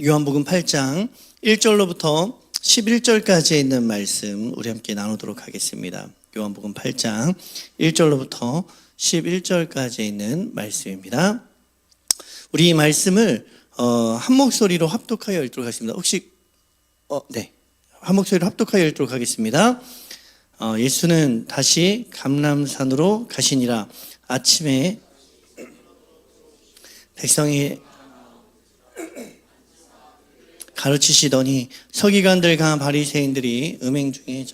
요한복음 8장 1절로부터 11절까지 있는 말씀 우리 함께 나누도록 하겠습니다. 요한복음 8장 1절로부터 11절까지 있는 말씀입니다. 우리 이 말씀을 한 목소리로 합독하여 읽도록 하겠습니다. 혹시 한 목소리로 합독하여 읽도록 하겠습니다. 예수는 다시 감람산으로 가시니라. 아침에 백성이 가르치시더니 서기관들과 바리새인들이 음행 중에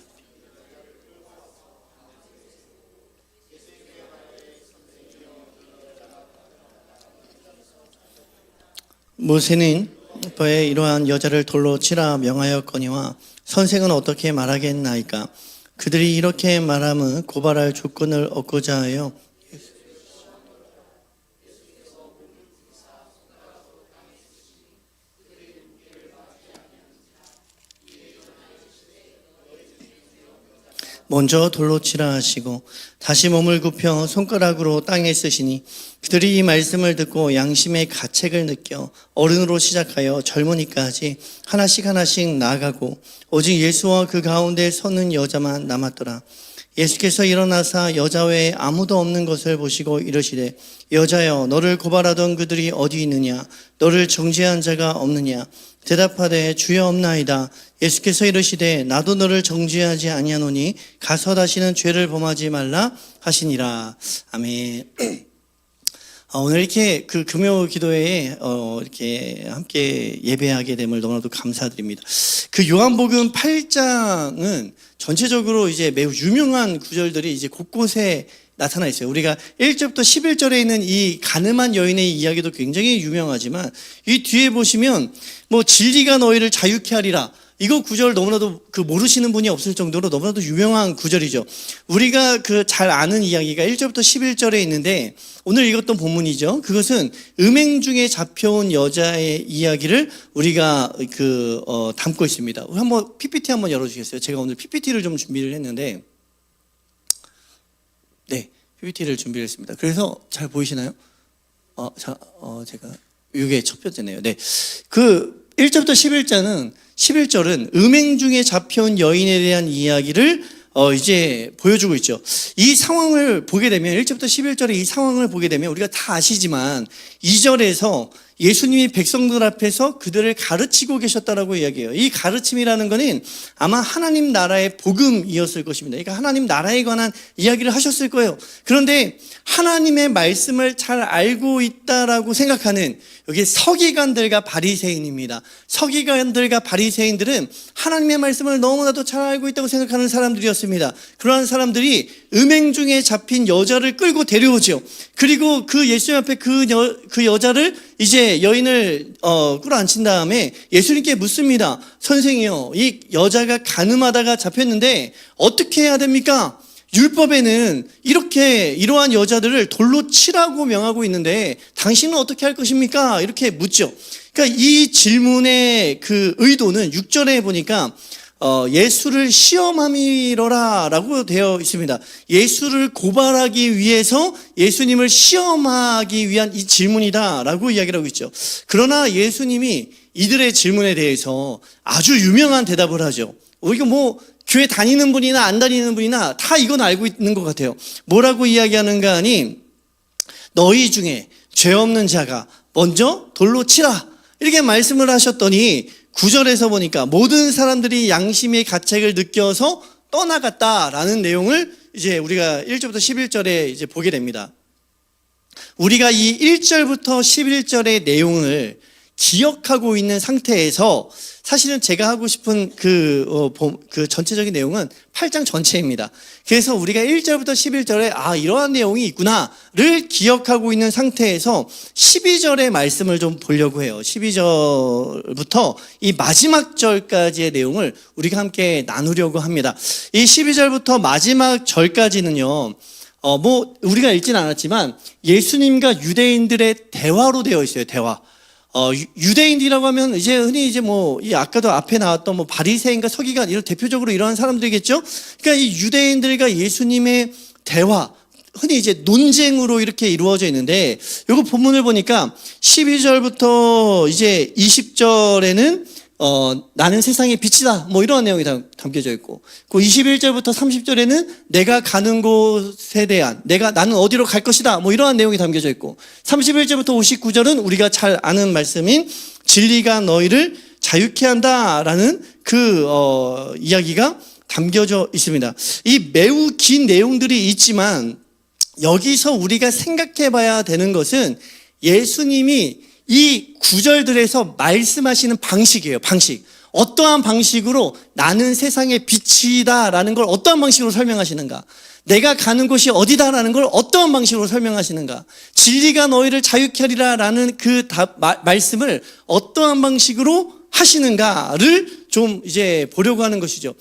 모세는 법에 이러한 여자를 돌로 치라 명하였거니와 선생은 어떻게 말하겠나이까. 그들이 이렇게 말함은 고발할 조건을 얻고자 하여 먼저 돌로 치라 하시고 다시 몸을 굽혀 손가락으로 땅에 쓰시니 그들이 이 말씀을 듣고 양심의 가책을 느껴 어른으로 시작하여 젊은이까지 하나씩 나아가고 오직 예수와 그 가운데 서는 여자만 남았더라. 예수께서 일어나사 여자 외에 아무도 없는 것을 보시고 이르시되 여자여 너를 고발하던 그들이 어디 있느냐. 너를 정죄한 자가 없느냐. 대답하되 주여 없나이다. 예수께서 이르시되 나도 너를 정죄하지 아니하노니 가서 다시는 죄를 범하지 말라 하시니라. 아멘. 오늘 이렇게 그 금요 기도회에 이렇게 함께 예배하게 됨을 너무나도 감사드립니다. 그 요한복음 8장은 전체적으로 이제 매우 유명한 구절들이 이제 곳곳에 나타나 있어요. 우리가 1절부터 11절에 있는 이 가늠한 여인의 이야기도 굉장히 유명하지만 이 뒤에 보시면 뭐 진리가 너희를 자유케 하리라. 이거 구절 너무나도 모르시는 분이 없을 정도로 너무나도 유명한 구절이죠. 우리가 잘 아는 이야기가 1절부터 11절에 있는데 오늘 읽었던 본문이죠. 그것은 음행 중에 잡혀온 여자의 이야기를 우리가 담고 있습니다. 우리 한번 PPT 한번 열어주시겠어요? 제가 오늘 PPT를 좀 준비를 했는데 네, PPT를 준비를 했습니다. 그래서 잘 보이시나요? 제가 이게 첫 번째네요. 네, 1절부터 11절은 음행 중에 잡혀온 여인에 대한 이야기를 이제 보여주고 있죠. 이 상황을 보게 되면 1절부터 11절의 이 상황을 보게 되면 우리가 다 아시지만 2절에서 예수님이 백성들 앞에서 그들을 가르치고 계셨다라고 이야기해요. 이 가르침이라는 것은 아마 하나님 나라의 복음이었을 것입니다. 그러니까 하나님 나라에 관한 이야기를 하셨을 거예요. 그런데 하나님의 말씀을 잘 알고 있다라고 생각하는 여기 서기관들과 바리새인입니다. 서기관들과 바리새인들은 하나님의 말씀을 너무나도 잘 알고 있다고 생각하는 사람들이었습니다. 그러한 사람들이 음행 중에 잡힌 여자를 끌고 데려오죠. 그리고 그 예수님 앞에 그 여자를 이제 여인을 끌어안친 다음에 예수님께 묻습니다. 선생이요, 이 여자가 간음하다가 잡혔는데 어떻게 해야 됩니까? 율법에는 이러한 여자들을 돌로 치라고 명하고 있는데 당신은 어떻게 할 것입니까? 이렇게 묻죠. 그러니까 이 질문의 의도는 6절에 보니까 예수를 시험함이로라 라고 되어 있습니다. 예수를 고발하기 위해서 예수님을 시험하기 위한 이 질문이다 라고 이야기를 하고 있죠. 그러나 예수님이 이들의 질문에 대해서 아주 유명한 대답을 하죠. 우리가 교회 다니는 분이나 안 다니는 분이나 다 이건 알고 있는 것 같아요. 뭐라고 이야기하는가 하니 너희 중에 죄 없는 자가 먼저 돌로 치라 이렇게 말씀을 하셨더니 9절에서 보니까 모든 사람들이 양심의 가책을 느껴서 떠나갔다라는 내용을 이제 우리가 1절부터 11절에 이제 보게 됩니다. 우리가 이 1절부터 11절의 내용을 기억하고 있는 상태에서 사실은 제가 하고 싶은 전체적인 내용은 8장 전체입니다. 그래서 우리가 1절부터 11절에 이러한 내용이 있구나를 기억하고 있는 상태에서 12절의 말씀을 좀 보려고 해요. 12절부터 이 마지막 절까지의 내용을 우리가 함께 나누려고 합니다. 이 12절부터 마지막 절까지는요, 우리가 읽진 않았지만 예수님과 유대인들의 대화로 되어 있어요. 대화. 유대인이라고 하면 이제 흔히 이 아까도 앞에 나왔던 바리새인과 서기관 이런 대표적으로 이러한 사람들이겠죠. 그러니까 이 유대인들과 예수님의 대화, 흔히 이제 논쟁으로 이렇게 이루어져 있는데, 요거 본문을 보니까 12절부터 이제 20절에는 나는 세상의 빛이다, 뭐 이런 내용이 담겨져 있고, 그 21절부터 30절에는 내가 가는 곳에 대한, 나는 어디로 갈 것이다, 뭐 이러한 내용이 담겨져 있고, 31절부터 59절은 우리가 잘 아는 말씀인 진리가 너희를 자유케 한다라는 그 이야기가 담겨져 있습니다. 이 매우 긴 내용들이 있지만 여기서 우리가 생각해 봐야 되는 것은 예수님이 이 구절들에서 말씀하시는 방식이에요. 방식. 어떠한 방식으로 나는 세상의 빛이다라는 걸 어떠한 방식으로 설명하시는가? 내가 가는 곳이 어디다라는 걸 어떠한 방식으로 설명하시는가? 진리가 너희를 자유케 하리라라는 그 말씀을 어떠한 방식으로 하시는가를 좀 이제 보려고 하는 것이죠.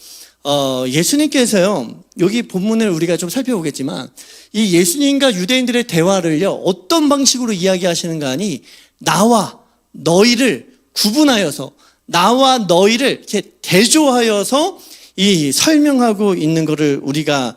예수님께서요, 여기 본문을 우리가 좀 살펴보겠지만, 이 예수님과 유대인들의 대화를요, 어떤 방식으로 이야기하시는가 하니, 나와 너희를 구분하여서, 나와 너희를 이렇게 대조하여서 이 설명하고 있는 것을 우리가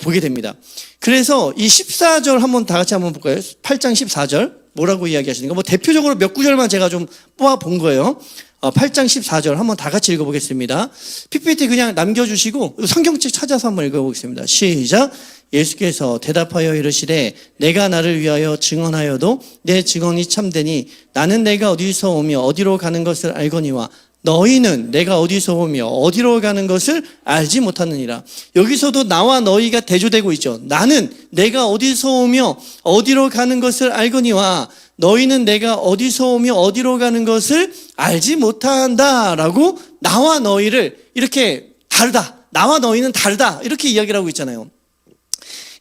보게 됩니다. 그래서 이 14절 한번 다 같이 한번 볼까요? 8장 14절 뭐라고 이야기하시는가? 뭐 대표적으로 몇 구절만 제가 좀 뽑아 본 거예요. 8장 14절 한번 다 같이 읽어보겠습니다. PPT 그냥 남겨주시고 성경책 찾아서 한번 읽어보겠습니다. 시작. 예수께서 대답하여 이르시되 내가 나를 위하여 증언하여도 내 증언이 참되니 나는 내가 어디서 오며 어디로 가는 것을 알거니와 너희는 내가 어디서 오며 어디로 가는 것을 알지 못하느니라. 여기서도 나와 너희가 대조되고 있죠. 나는 내가 어디서 오며 어디로 가는 것을 알거니와 너희는 내가 어디서 오며 어디로 가는 것을 알지 못한다라고 나와 너희를 이렇게 다르다, 나와 너희는 다르다 이렇게 이야기를 하고 있잖아요.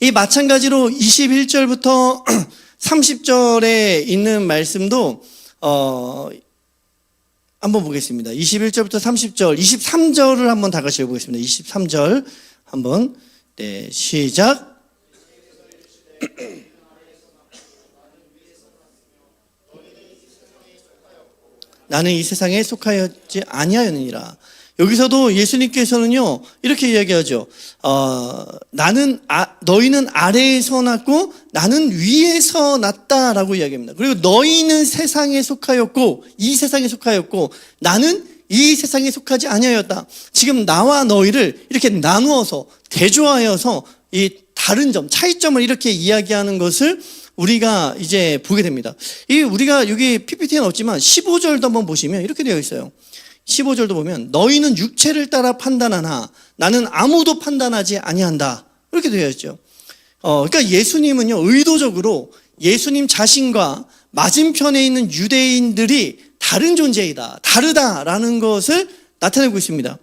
이 마찬가지로 21절부터 30절에 있는 말씀도 한번 보겠습니다. 21절부터 30절, 23절을 한번 다 같이 읽어보겠습니다. 23절 한번 시작. 나는 이 세상에 속하였지 아니하였느니라. 여기서도 예수님께서는요 이렇게 이야기하죠. 너희는 아래에서 났고 나는 위에서 났다라고 이야기합니다. 그리고 너희는 세상에 속하였고 이 세상에 속하였고 나는 이 세상에 속하지 아니하였다. 지금 나와 너희를 이렇게 나누어서 대조하여서 이 다른 점, 차이점을 이렇게 이야기하는 것을 우리가 이제 보게 됩니다. 우리가 여기 PPT에는 없지만 15절도 한번 보시면 이렇게 되어 있어요. 15절도 보면 너희는 육체를 따라 판단하나 나는 아무도 판단하지 아니한다. 이렇게 되어 있죠. 그러니까 예수님은요 의도적으로 예수님 자신과 맞은편에 있는 유대인들이 다른 존재이다, 다르다라는 것을 나타내고 있습니다.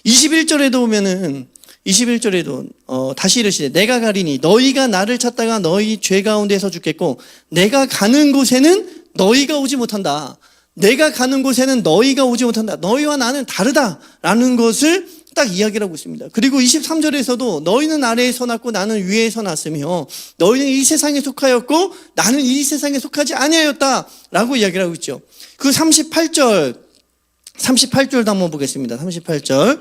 21절에도 보면은 21절에도 다시 이르시되 내가 가리니 너희가 나를 찾다가 너희 죄 가운데서 죽겠고 내가 가는 곳에는 너희가 오지 못한다. 내가 가는 곳에는 너희가 오지 못한다. 너희와 나는 다르다라는 것을 딱 이야기를 하고 있습니다. 그리고 23절에서도 너희는 아래에서 났고 나는 위에서 났으며 너희는 이 세상에 속하였고 나는 이 세상에 속하지 아니하였다라고 이야기를 하고 있죠. 그 38절도 한번 보겠습니다. 38절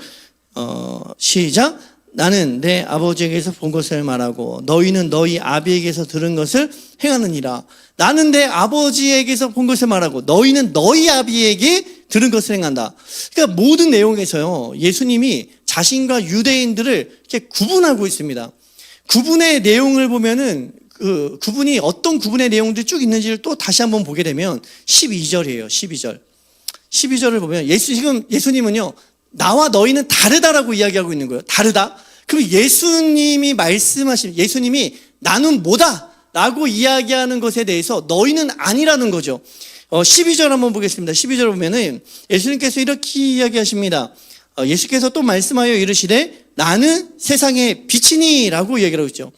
시작. 나는 내 아버지에게서 본 것을 말하고 너희는 너희 아비에게서 들은 것을 행하느니라. 나는 내 아버지에게서 본 것을 말하고 너희는 너희 아비에게 들은 것을 행한다. 그러니까 모든 내용에서요 예수님이 자신과 유대인들을 이렇게 구분하고 있습니다. 구분의 내용을 보면은 그 구분이 어떤 구분의 내용들이 쭉 있는지를 또 다시 한번 보게 되면 12절이에요. 12절을 보면 예수님은요 나와 너희는 다르다라고 이야기하고 있는 거예요. 다르다. 그럼 예수님이 나는 뭐다 라고 이야기하는 것에 대해서 너희는 아니라는 거죠. 12절 한번 보겠습니다. 12절 보면은 예수님께서 이렇게 이야기하십니다. 예수께서 또 말씀하여 이르시되 나는 세상의 빛이니 라고 이야기를 하고 있죠.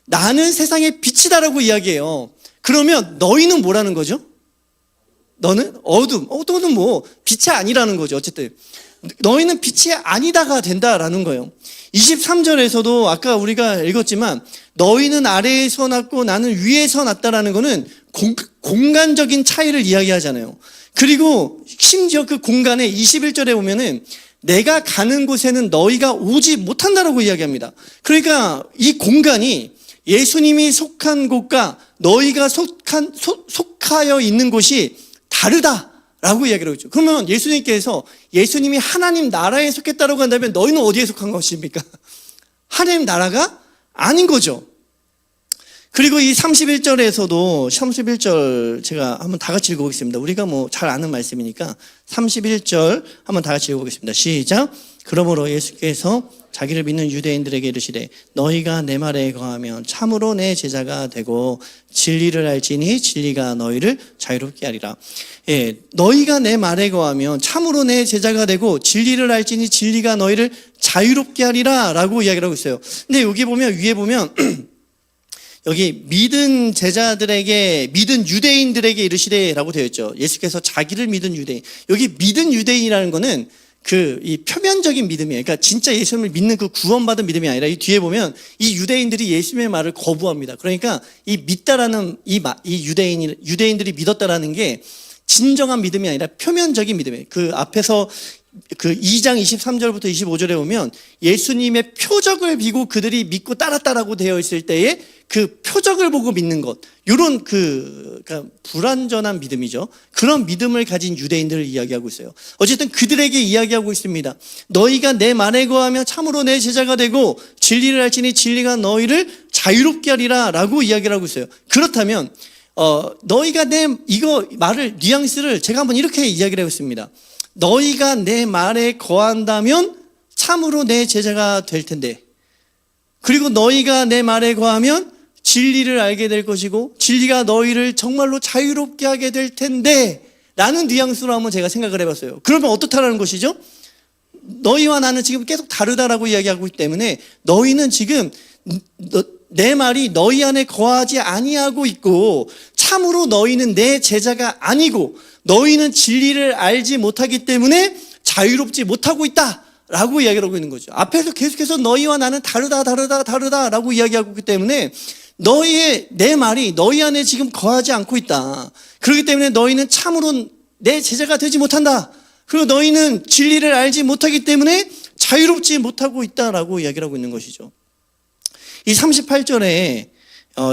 나는 세상의 빛이다라고 이야기해요. 그러면 너희는 뭐라는 거죠? 너는 어둠은 뭐 빛이 아니라는 거죠. 어쨌든 너희는 빛이 아니다가 된다라는 거예요. 23절에서도 아까 우리가 읽었지만 너희는 아래에서 났고 나는 위에서 났다라는 거는 공간적인 차이를 이야기하잖아요. 그리고 심지어 그 공간에 21절에 보면은 내가 가는 곳에는 너희가 오지 못한다라고 이야기합니다. 그러니까 이 공간이 예수님이 속한 곳과 너희가 속하여 있는 곳이 다르다라고 이야기를 하고 있죠. 그러면 예수님께서 예수님이 하나님 나라에 속했다고 한다면 너희는 어디에 속한 것입니까? 하나님 나라가 아닌 거죠. 그리고 이 31절에서도 31절 제가 한번 다 같이 읽어보겠습니다. 우리가 뭐 잘 아는 말씀이니까 31절 한번 다 같이 읽어보겠습니다. 시작. 그러므로 예수께서 자기를 믿는 유대인들에게 이르시되 너희가 내 말에 거하면 참으로 내 제자가 되고 진리를 알지니 진리가 너희를 자유롭게 하리라. 예, 너희가 내 말에 거하면 참으로 내 제자가 되고 진리를 알지니 진리가 너희를 자유롭게 하리라 라고 이야기를 하고 있어요. 근데 여기 보면 위에 보면 여기 믿은 제자들에게 믿은 유대인들에게 이르시되라고 되어 있죠. 예수께서 자기를 믿은 유대인. 여기 믿은 유대인이라는 거는 이 표면적인 믿음이에요. 그러니까 진짜 예수님을 믿는 그 구원받은 믿음이 아니라 이 뒤에 보면 이 유대인들이 예수님의 말을 거부합니다. 그러니까 이 믿다라는 이 유대인들이 믿었다라는 게 진정한 믿음이 아니라 표면적인 믿음이에요. 그 앞에서 그 2장 23절부터 25절에 보면 예수님의 표적을 비고 그들이 믿고 따랐다라고 되어 있을 때에 그 표적을 보고 믿는 것, 이런 그러니까 불완전한 믿음이죠. 그런 믿음을 가진 유대인들을 이야기하고 있어요. 어쨌든 그들에게 이야기하고 있습니다. 너희가 내 말에 거하며 참으로 내 제자가 되고 진리를 알지니 진리가 너희를 자유롭게 하리라 라고 이야기를 하고 있어요. 그렇다면 너희가 이거 말을 뉘앙스를 제가 한번 이렇게 이야기를 해봤습니다. 너희가 내 말에 거한다면 참으로 내 제자가 될 텐데, 그리고 너희가 내 말에 거하면 진리를 알게 될 것이고 진리가 너희를 정말로 자유롭게 하게 될 텐데 라는 뉘앙스로 한번 제가 생각을 해봤어요. 그러면 어떻다라는 것이죠? 너희와 나는 지금 계속 다르다라고 이야기하고 있기 때문에 너희는 지금 내 말이 너희 안에 거하지 아니하고 있고 참으로 너희는 내 제자가 아니고 너희는 진리를 알지 못하기 때문에 자유롭지 못하고 있다라고 이야기를 하고 있는 거죠. 앞에서 계속해서 너희와 나는 다르다라고 이야기하고 있기 때문에 내 말이 너희 안에 지금 거하지 않고 있다. 그렇기 때문에 너희는 참으로 내 제자가 되지 못한다. 그리고 너희는 진리를 알지 못하기 때문에 자유롭지 못하고 있다라고 이야기를 하고 있는 것이죠. 이 38절에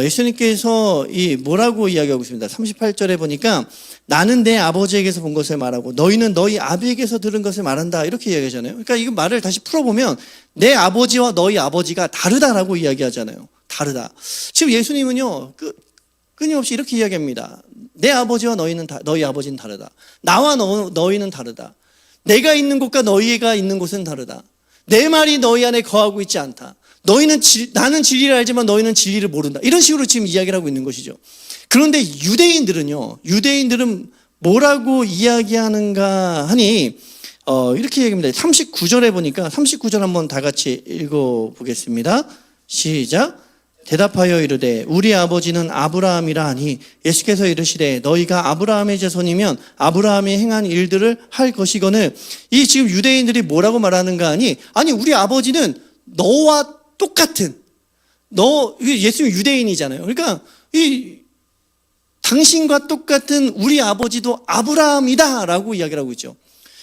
예수님께서 뭐라고 이야기하고 있습니다. 38절에 보니까 나는 내 아버지에게서 본 것을 말하고 너희는 너희 아비에게서 들은 것을 말한다 이렇게 이야기하잖아요. 그러니까 이 말을 다시 풀어보면 내 아버지와 너희 아버지가 다르다라고 이야기하잖아요. 다르다. 지금 예수님은요 끊임없이 이렇게 이야기합니다. 내 아버지와 너희 아버지는 다르다. 나와 너희는 다르다. 내가 있는 곳과 너희가 있는 곳은 다르다. 내 말이 너희 안에 거하고 있지 않다. 나는 진리를 알지만 너희는 진리를 모른다. 이런 식으로 지금 이야기를 하고 있는 것이죠. 그런데 유대인들은 뭐라고 이야기하는가 하니 이렇게 얘기합니다. 39절에 보니까 39절 한번 다 같이 읽어보겠습니다. 시작. 대답하여 이르되 우리 아버지는 아브라함이라 하니 예수께서 이르시되 너희가 아브라함의 자손이면 아브라함이 행한 일들을 할 것이거늘. 이 지금 유대인들이 뭐라고 말하는가 하니 아니 우리 아버지는 너와 똑같은 예수님 유대인이잖아요. 그러니까 당신과 똑같은 우리 아버지도 아브라함이다라고 이야기를 하고 있죠.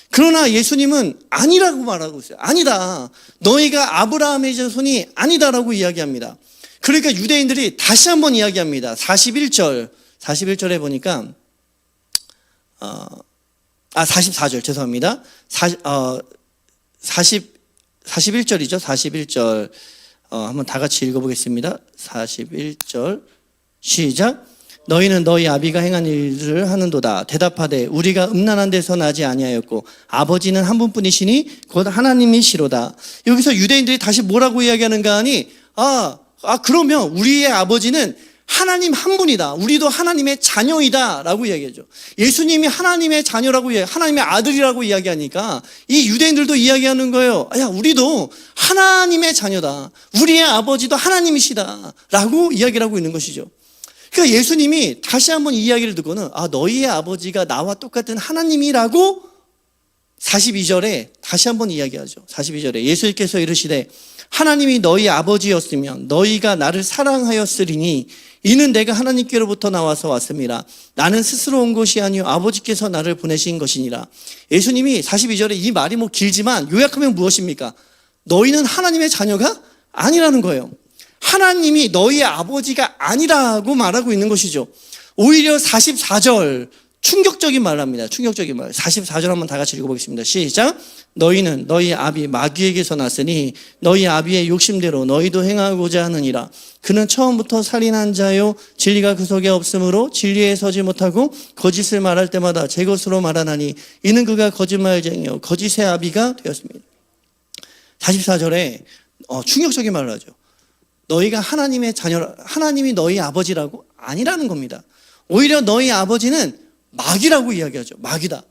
그러나 예수님은 아니라고 말하고 있어요. 아니다. 너희가 아브라함의 자손이 아니다라고 이야기합니다. 그러니까 유대인들이 다시 한번 이야기합니다. 41절에 보니까 44절 죄송합니다. 41절이죠. 41절 한번 다 같이 읽어보겠습니다. 41절 시작. 너희는 너희 아비가 행한 일을 하는도다. 대답하되 우리가 음란한 데서 나지 아니하였고 아버지는 한 분뿐이시니 곧 하나님이시로다. 여기서 유대인들이 다시 뭐라고 이야기하는가 하니 그러면 우리의 아버지는 하나님 한 분이다. 우리도 하나님의 자녀이다 라고 이야기하죠. 예수님이 하나님의 자녀라고 하나님의 아들이라고 이야기하니까 이 유대인들도 이야기하는 거예요. 야, 우리도 하나님의 자녀다. 우리의 아버지도 하나님이시다 라고 이야기를 하고 있는 것이죠. 그러니까 예수님이 다시 한번 이 이야기를 듣고는 너희의 아버지가 나와 똑같은 하나님이라고 42절에 다시 한번 이야기하죠. 42절에 예수님께서 이르시되 하나님이 너희 아버지였으면 너희가 나를 사랑하였으리니 이는 내가 하나님께로부터 나와서 왔음이라. 나는 스스로 온 것이 아니요 아버지께서 나를 보내신 것이니라. 예수님이 42절에 이 말이 길지만 요약하면 무엇입니까? 너희는 하나님의 자녀가 아니라는 거예요. 하나님이 너희의 아버지가 아니라고 말하고 있는 것이죠. 오히려 44절 충격적인 말을 합니다. 충격적인 말. 44절 한번 다 같이 읽어보겠습니다. 시작. 너희는 너희 아비 마귀에게서 났으니 너희 아비의 욕심대로 너희도 행하고자 하느니라. 그는 처음부터 살인한 자요 진리가 그 속에 없으므로 진리에 서지 못하고 거짓을 말할 때마다 제 것으로 말하나니 이는 그가 거짓말쟁이요 거짓의 아비가 되었습니다. 44절에 충격적인 말을 하죠. 너희가 하나님의 자녀라, 하나님이 너희 아버지라고? 아니라는 겁니다. 오히려 너희 아버지는 마귀라고 이야기하죠. 마귀다.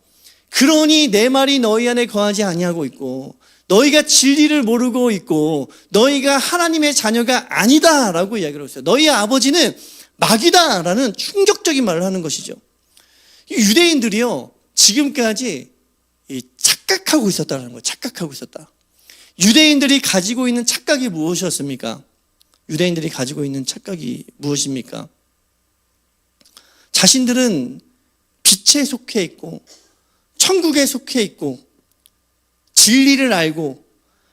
그러니 내 말이 너희 안에 거하지 아니하고 있고 너희가 진리를 모르고 있고 너희가 하나님의 자녀가 아니다라고 이야기를 했어요. 너희 아버지는 마귀다라는 충격적인 말을 하는 것이죠. 유대인들이요 지금까지 착각하고 있었다는 거예요. 착각하고 있었다. 유대인들이 가지고 있는 착각이 무엇이었습니까? 유대인들이 가지고 있는 착각이 무엇입니까? 자신들은 빛에 속해 있고 천국에 속해 있고 진리를 알고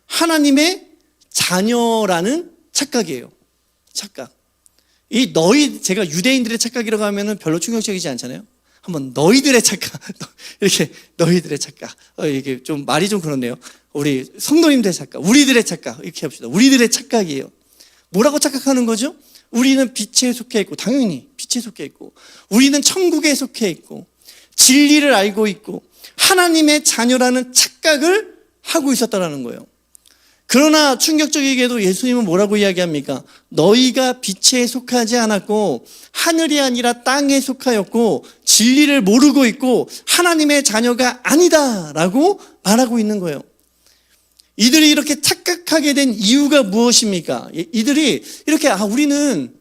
하나님의 자녀라는 착각이에요. 착각. 제가 유대인들의 착각이라고 하면 별로 충격적이지 않잖아요. 한번 너희들의 착각, 이렇게 너희들의 착각. 이게 좀 말이 좀 그렇네요. 우리 성도님들의 착각, 우리들의 착각 이렇게 합시다. 우리들의 착각이에요. 뭐라고 착각하는 거죠? 우리는 빛에 속해 있고 당연히 빛에 속해 있고 우리는 천국에 속해 있고 진리를 알고 있고 하나님의 자녀라는 착각을 하고 있었다는 거예요. 그러나 충격적이게도 예수님은 뭐라고 이야기합니까? 너희가 빛에 속하지 않았고 하늘이 아니라 땅에 속하였고 진리를 모르고 있고 하나님의 자녀가 아니다라고 말하고 있는 거예요. 이들이 이렇게 착각하게 된 이유가 무엇입니까? 이들이 이렇게 우리는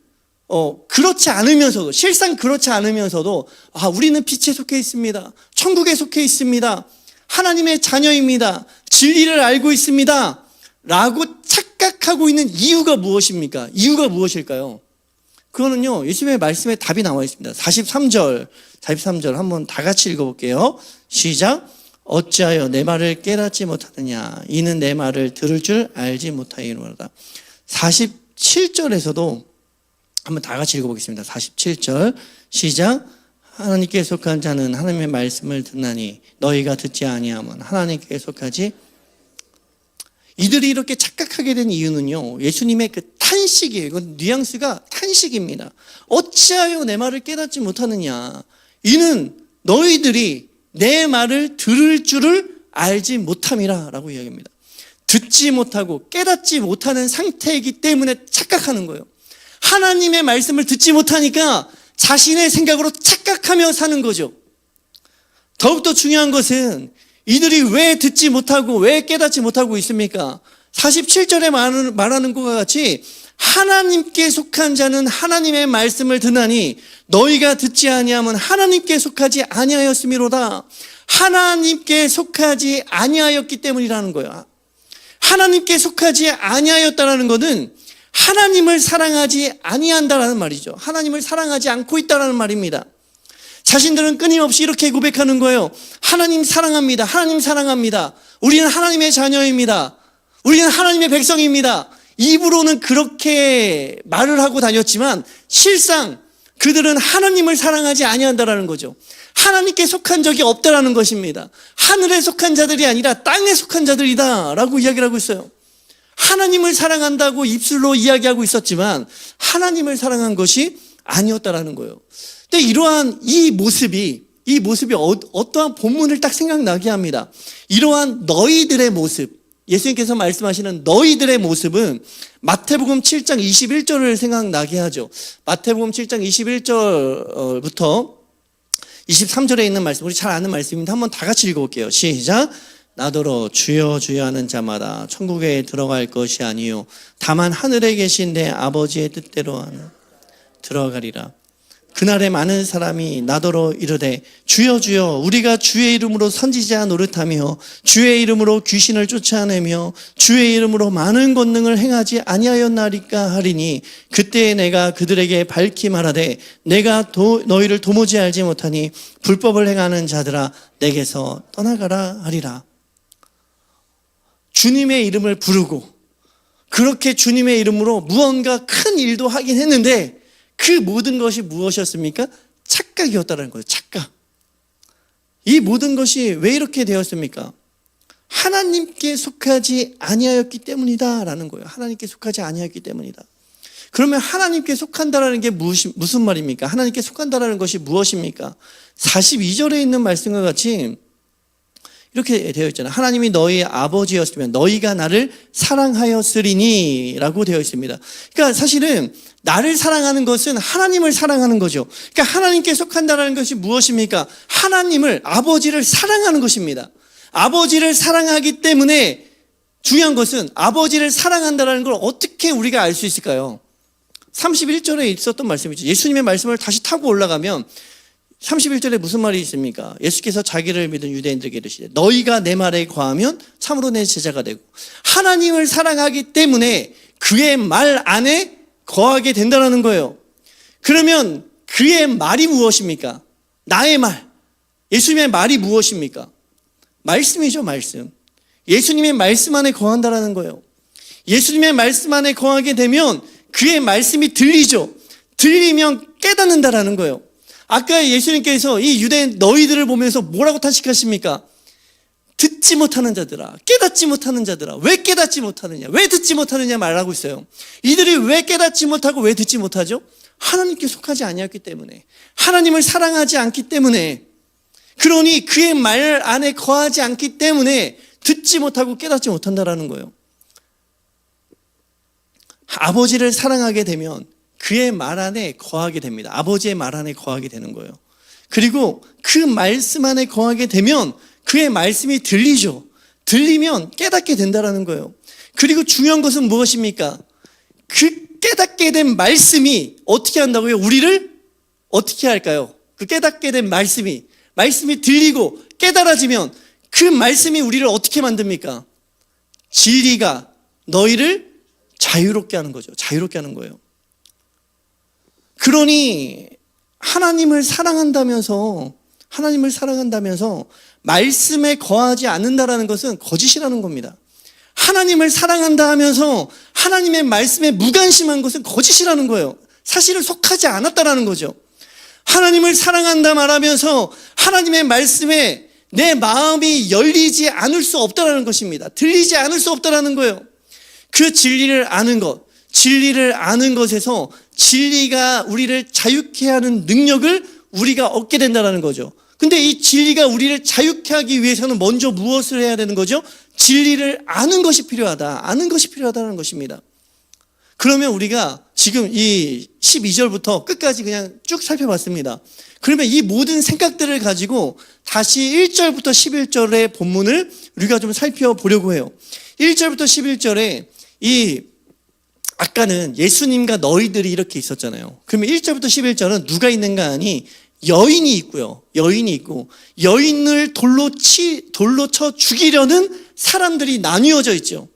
그렇지 않으면서도 실상 그렇지 않으면서도 우리는 빛에 속해 있습니다. 천국에 속해 있습니다. 하나님의 자녀입니다. 진리를 알고 있습니다. 라고 착각하고 있는 이유가 무엇입니까? 이유가 무엇일까요? 그거는요 예수님의 말씀에 답이 나와 있습니다. 43절 한번 다 같이 읽어볼게요. 시작. 어찌하여 내 말을 깨닫지 못하느냐 이는 내 말을 들을 줄 알지 못하이로다. 47절에서도 한번 다 같이 읽어보겠습니다. 47절 시작. 하나님께 속한 자는 하나님의 말씀을 듣나니 너희가 듣지 아니하면 하나님께 속하지. 이들이 이렇게 착각하게 된 이유는요 예수님의 그 탄식이에요. 이건 뉘앙스가 탄식입니다. 어찌하여 내 말을 깨닫지 못하느냐 이는 너희들이 내 말을 들을 줄을 알지 못함이라 라고 이야기합니다. 듣지 못하고 깨닫지 못하는 상태이기 때문에 착각하는 거예요. 하나님의 말씀을 듣지 못하니까 자신의 생각으로 착각하며 사는 거죠. 더욱더 중요한 것은 이들이 왜 듣지 못하고 왜 깨닫지 못하고 있습니까? 47절에 말하는 것과 같이 하나님께 속한 자는 하나님의 말씀을 듣나니 너희가 듣지 아니하면 하나님께 속하지 아니하였음이로다. 하나님께 속하지 아니하였기 때문이라는 거야. 하나님께 속하지 아니하였다라는 것은 하나님을 사랑하지 아니한다라는 말이죠. 하나님을 사랑하지 않고 있다라는 말입니다. 자신들은 끊임없이 이렇게 고백하는 거예요. 하나님 사랑합니다. 하나님 사랑합니다. 우리는 하나님의 자녀입니다. 우리는 하나님의 백성입니다. 입으로는 그렇게 말을 하고 다녔지만 실상 그들은 하나님을 사랑하지 아니한다라는 거죠. 하나님께 속한 적이 없다라는 것입니다. 하늘에 속한 자들이 아니라 땅에 속한 자들이다라고 이야기를 하고 있어요. 하나님을 사랑한다고 입술로 이야기하고 있었지만 하나님을 사랑한 것이 아니었다라는 거예요. 근데 이러한 이 모습이 어떠한 본문을 딱 생각나게 합니다. 이러한 너희들의 모습, 예수님께서 말씀하시는 너희들의 모습은 마태복음 7장 21절을 생각나게 하죠. 마태복음 7장 21절부터 23절에 있는 말씀, 우리 잘 아는 말씀입니다. 한번 다 같이 읽어볼게요. 시작. 나더러 주여 주여 하는 자마다 천국에 들어갈 것이 아니요 다만 하늘에 계신 내 아버지의 뜻대로 하는 들어가리라. 그날에 많은 사람이 나더러 이르되 주여 주여 우리가 주의 이름으로 선지자 노릇하며 주의 이름으로 귀신을 쫓아내며 주의 이름으로 많은 권능을 행하지 아니하였나리까 하리니 그때 내가 그들에게 밝히 말하되 내가 너희를 도무지 알지 못하니 불법을 행하는 자들아 내게서 떠나가라 하리라. 주님의 이름을 부르고 그렇게 주님의 이름으로 무언가 큰 일도 하긴 했는데 그 모든 것이 무엇이었습니까? 착각이었다는 거예요. 착각. 이 모든 것이 왜 이렇게 되었습니까? 하나님께 속하지 아니하였기 때문이다라는 거예요. 하나님께 속하지 아니하였기 때문이다. 그러면 하나님께 속한다라는 게 무슨 말입니까? 하나님께 속한다라는 것이 무엇입니까? 42절에 있는 말씀과 같이 이렇게 되어 있잖아요. 하나님이 너희의 아버지였으면 너희가 나를 사랑하였으리니 라고 되어 있습니다. 그러니까 사실은 나를 사랑하는 것은 하나님을 사랑하는 거죠. 그러니까 하나님께 속한다라는 것이 무엇입니까? 하나님을, 아버지를 사랑하는 것입니다. 아버지를 사랑하기 때문에 중요한 것은 아버지를 사랑한다는 걸 어떻게 우리가 알 수 있을까요? 31절에 있었던 말씀이죠. 예수님의 말씀을 다시 타고 올라가면 31절에 무슨 말이 있습니까? 예수께서 자기를 믿은 유대인들에게 이르시되 너희가 내 말에 거하면 참으로 내 제자가 되고, 하나님을 사랑하기 때문에 그의 말 안에 거하게 된다는 거예요. 그러면 그의 말이 무엇입니까? 나의 말, 예수님의 말이 무엇입니까? 말씀이죠, 말씀. 예수님의 말씀 안에 거한다라는 거예요. 예수님의 말씀 안에 거하게 되면 그의 말씀이 들리죠. 들리면 깨닫는다라는 거예요. 아까 예수님께서 이 유대인 너희들을 보면서 뭐라고 탄식하십니까? 듣지 못하는 자들아, 깨닫지 못하는 자들아. 왜 깨닫지 못하느냐, 왜 듣지 못하느냐 말하고 있어요. 이들이 왜 깨닫지 못하고 왜 듣지 못하죠? 하나님께 속하지 아니었기 때문에, 하나님을 사랑하지 않기 때문에, 그러니 그의 말 안에 거하지 않기 때문에 듣지 못하고 깨닫지 못한다라는 거예요. 아버지를 사랑하게 되면 그의 말 안에 거하게 됩니다. 아버지의 말 안에 거하게 되는 거예요. 그리고 그 말씀 안에 거하게 되면 그의 말씀이 들리죠. 들리면 깨닫게 된다는 거예요. 그리고 중요한 것은 무엇입니까? 그 깨닫게 된 말씀이 어떻게 한다고요? 우리를 어떻게 할까요? 그 깨닫게 된 말씀이 들리고 깨달아지면 그 말씀이 우리를 어떻게 만듭니까? 진리가 너희를 자유롭게 하는 거죠. 자유롭게 하는 거예요. 그러니 하나님을 사랑한다면서 말씀에 거하지 않는다라는 것은 거짓이라는 겁니다. 하나님을 사랑한다 하면서 하나님의 말씀에 무관심한 것은 거짓이라는 거예요. 사실은 속하지 않았다라는 거죠. 하나님을 사랑한다 말하면서 하나님의 말씀에 내 마음이 열리지 않을 수 없다라는 것입니다. 들리지 않을 수 없다라는 거예요. 그 진리를 아는 것, 진리를 아는 것에서 진리가 우리를 자유케 하는 능력을 우리가 얻게 된다는 거죠. 근데 이 진리가 우리를 자유케 하기 위해서는 먼저 무엇을 해야 되는 거죠? 진리를 아는 것이 필요하다. 아는 것이 필요하다는 것입니다. 그러면 우리가 지금 이 12절부터 끝까지 그냥 쭉 살펴봤습니다. 그러면 이 모든 생각들을 가지고 다시 1절부터 11절의 본문을 우리가 좀 살펴보려고 해요. 1절부터 11절에 아까는 예수님과 너희들이 이렇게 있었잖아요. 그러면 1절부터 11절은 누가 있는가 하니 여인이 있고요. 여인이 있고 여인을 돌로 쳐 죽이려는 사람들이 나뉘어져 있죠.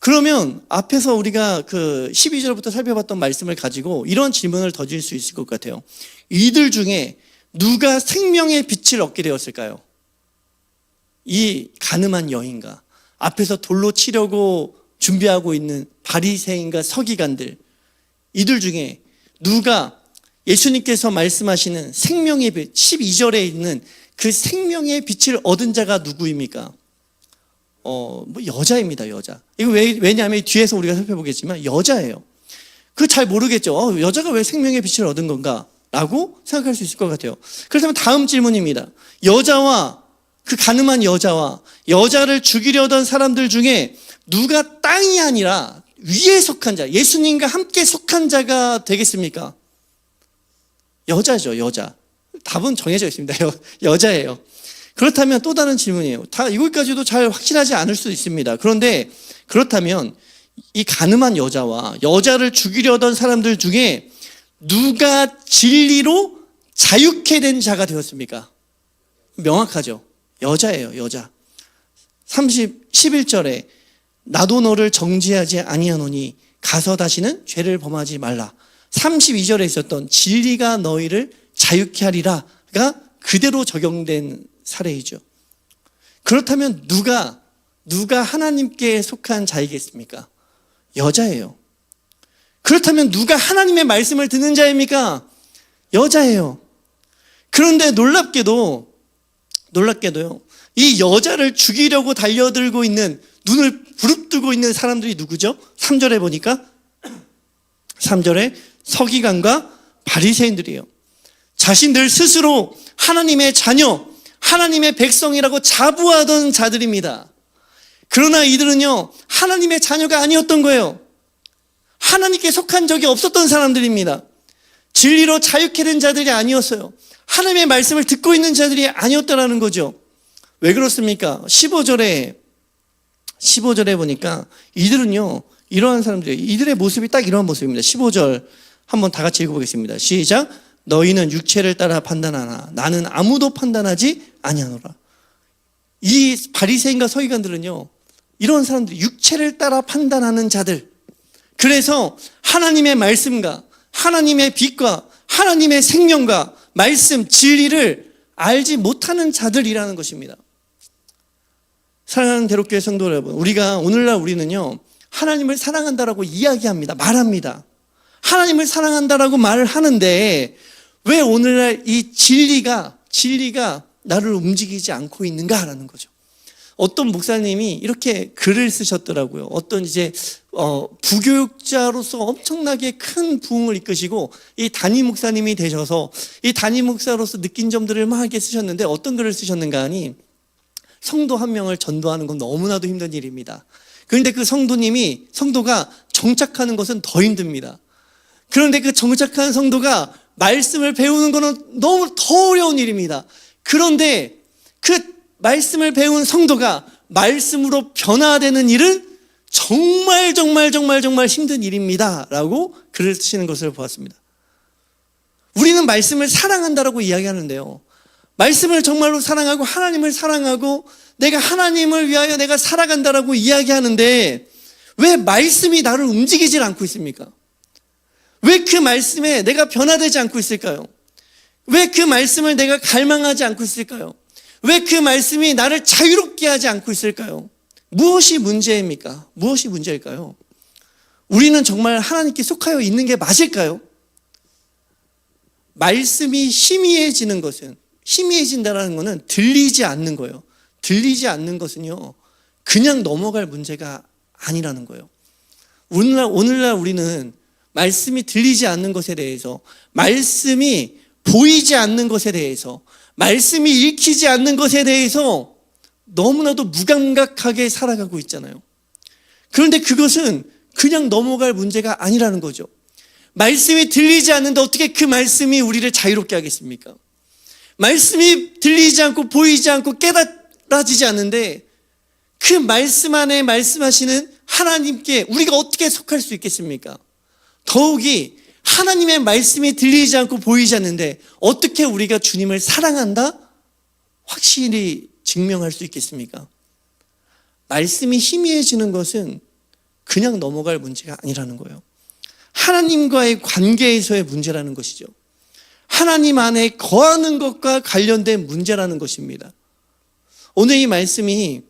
그러면 앞에서 우리가 그 12절부터 살펴봤던 말씀을 가지고 이런 질문을 던질 수 있을 것 같아요. 이들 중에 누가 생명의 빛을 얻게 되었을까요? 이 가늠한 여인과 앞에서 돌로 치려고 준비하고 있는 바리새인과 서기관들, 이들 중에 누가 예수님께서 말씀하시는 생명의 빛, 12절에 있는 그 생명의 빛을 얻은 자가 누구입니까? 여자입니다, 여자. 이거 왜냐하면 뒤에서 우리가 살펴보겠지만 여자예요. 그거 잘 모르겠죠. 여자가 왜 생명의 빛을 얻은 건가? 라고 생각할 수 있을 것 같아요. 그렇다면 다음 질문입니다. 여자와 그 가늠한 여자와 여자를 죽이려던 사람들 중에 누가 땅이 아니라 위에 속한 자, 예수님과 함께 속한 자가 되겠습니까? 여자죠, 여자. 답은 정해져 있습니다. 여자예요. 그렇다면 또 다른 질문이에요. 이것까지도 잘 확실하지 않을 수 있습니다. 그런데 그렇다면 이 가늠한 여자와 여자를 죽이려던 사람들 중에 누가 진리로 자유케 된 자가 되었습니까? 명확하죠. 여자예요, 여자. 11절에 나도 너를 정죄하지 아니하노니 가서 다시는 죄를 범하지 말라. 32절에 있었던 진리가 너희를 자유케 하리라가 그대로 적용된 사례이죠. 그렇다면 누가 하나님께 속한 자이겠습니까? 여자예요. 그렇다면 누가 하나님의 말씀을 듣는 자입니까? 여자예요. 그런데 놀랍게도요, 이 여자를 죽이려고 달려들고 있는, 눈을 부릅뜨고 있는 사람들이 누구죠? 3절에 보니까 3절에 서기관과 바리새인들이에요. 자신들 스스로 하나님의 자녀, 하나님의 백성이라고 자부하던 자들입니다. 그러나 이들은요, 하나님의 자녀가 아니었던 거예요. 하나님께 속한 적이 없었던 사람들입니다. 진리로 자유케 된 자들이 아니었어요. 하나님의 말씀을 듣고 있는 자들이 아니었다라는 거죠. 왜 그렇습니까? 15절에 보니까 이들은요, 이러한 사람들이에요. 이들의 모습이 딱 이러한 모습입니다. 15절 한번 다 같이 읽어보겠습니다. 시작. 너희는 육체를 따라 판단하나 나는 아무도 판단하지 아니하노라. 이 바리새인과 서기관들은요, 이런 사람들, 육체를 따라 판단하는 자들. 그래서 하나님의 말씀과 하나님의 빛과 하나님의 생명과 말씀, 진리를 알지 못하는 자들이라는 것입니다. 사랑하는 대록교회 성도 여러분, 오늘날 우리는요, 하나님을 사랑한다라고 이야기합니다. 말합니다. 하나님을 사랑한다라고 말을 하는데 왜 오늘날 이 진리가 나를 움직이지 않고 있는가라는 거죠. 어떤 목사님이 이렇게 글을 쓰셨더라고요. 어떤 부교육자로서 엄청나게 큰 부흥을 이끄시고 이 담임 목사님이 되셔서 이 담임 목사로서 느낀 점들을 막 이렇게 쓰셨는데 어떤 글을 쓰셨는가 하니, 성도 한 명을 전도하는 건 너무나도 힘든 일입니다. 그런데 그 성도가 정착하는 것은 더 힘듭니다. 그런데 그 정착한 성도가 말씀을 배우는 것은 너무 더 어려운 일입니다. 그런데 그 말씀을 배운 성도가 말씀으로 변화되는 일은 정말 힘든 일입니다 라고 글을 쓰시는 것을 보았습니다. 우리는 말씀을 사랑한다라고 이야기하는데요, 말씀을 정말로 사랑하고 하나님을 사랑하고 내가 하나님을 위하여 내가 살아간다라고 이야기하는데 왜 말씀이 나를 움직이질 않고 있습니까? 왜 그 말씀에 내가 변화되지 않고 있을까요? 왜 그 말씀을 내가 갈망하지 않고 있을까요? 왜 그 말씀이 나를 자유롭게 하지 않고 있을까요? 무엇이 문제입니까? 무엇이 문제일까요? 우리는 정말 하나님께 속하여 있는 게 맞을까요? 말씀이 희미해진다는 것은 들리지 않는 거예요. 들리지 않는 것은요, 그냥 넘어갈 문제가 아니라는 거예요. 오늘날 우리는 말씀이 들리지 않는 것에 대해서, 말씀이 보이지 않는 것에 대해서, 말씀이 읽히지 않는 것에 대해서 너무나도 무감각하게 살아가고 있잖아요. 그런데 그것은 그냥 넘어갈 문제가 아니라는 거죠. 말씀이 들리지 않는데 어떻게 그 말씀이 우리를 자유롭게 하겠습니까? 말씀이 들리지 않고 보이지 않고 깨달아지지 않는데 그 말씀 안에 말씀하시는 하나님께 우리가 어떻게 속할 수 있겠습니까? 더욱이 하나님의 말씀이 들리지 않고 보이지 않는데 어떻게 우리가 주님을 사랑한다? 확실히 증명할 수 있겠습니까? 말씀이 희미해지는 것은 그냥 넘어갈 문제가 아니라는 거예요. 하나님과의 관계에서의 문제라는 것이죠. 하나님 안에 거하는 것과 관련된 문제라는 것입니다. 오늘 이 말씀을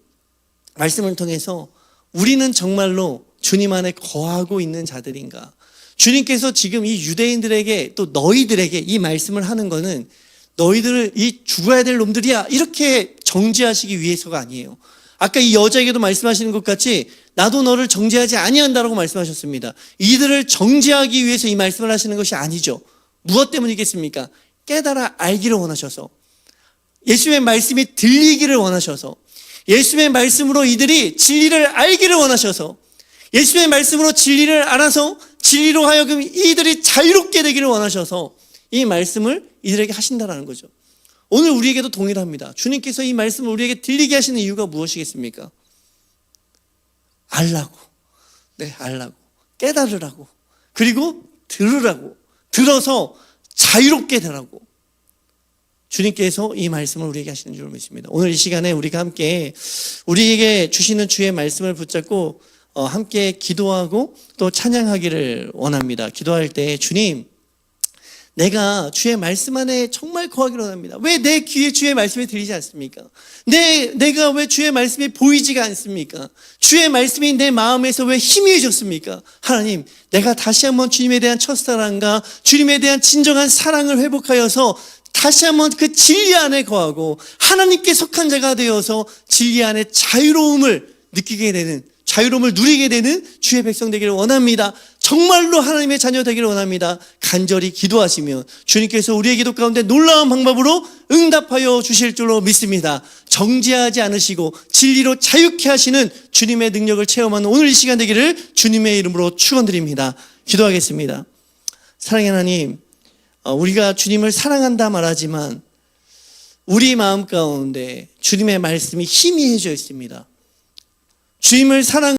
통해서 우리는 정말로 주님 안에 거하고 있는 자들인가? 주님께서 지금 이 유대인들에게 또 너희들에게 이 말씀을 하는 것은 너희들을 이 죽어야 될 놈들이야 이렇게 정죄하시기 위해서가 아니에요. 아까 이 여자에게도 말씀하시는 것 같이 나도 너를 정죄하지 아니한다라고 말씀하셨습니다. 이들을 정죄하기 위해서 이 말씀을 하시는 것이 아니죠. 무엇 때문이겠습니까? 깨달아 알기를 원하셔서, 예수의 말씀이 들리기를 원하셔서, 예수의 말씀으로 이들이 진리를 알기를 원하셔서, 예수의 말씀으로 진리를 알아서 진리로 하여금 이들이 자유롭게 되기를 원하셔서 이 말씀을 이들에게 하신다라는 거죠. 오늘 우리에게도 동일합니다. 주님께서 이 말씀을 우리에게 들리게 하시는 이유가 무엇이겠습니까? 알라고, 깨달으라고, 그리고 들으라고, 들어서 자유롭게 되라고 주님께서 이 말씀을 우리에게 하시는 줄 믿습니다. 오늘 이 시간에 우리가 함께 우리에게 주시는 주의 말씀을 붙잡고 함께 기도하고 또 찬양하기를 원합니다. 기도할 때 주님, 내가 주의 말씀 안에 정말 거하기를 원합니다. 왜 내 귀에 주의 말씀이 들리지 않습니까? 내가 왜 주의 말씀이 보이지가 않습니까? 주의 말씀이 내 마음에서 왜 희미해졌습니까? 하나님, 내가 다시 한번 주님에 대한 첫사랑과 주님에 대한 진정한 사랑을 회복하여서 다시 한번 그 진리 안에 거하고 하나님께 속한 자가 되어서 진리 안에 자유로움을 느끼게 되는, 자유로움을 누리게 되는 주의 백성 되기를 원합니다. 정말로 하나님의 자녀 되기를 원합니다. 간절히 기도하시면 주님께서 우리의 기도 가운데 놀라운 방법으로 응답하여 주실 줄로 믿습니다. 정죄하지 않으시고 진리로 자유케 하시는 주님의 능력을 체험하는 오늘 이 시간 되기를 주님의 이름으로 축원드립니다. 기도하겠습니다. 사랑의 하나님, 우리가 주님을 사랑한다 말하지만 우리 마음 가운데 주님의 말씀이 희미해져 있습니다. 주님을 사랑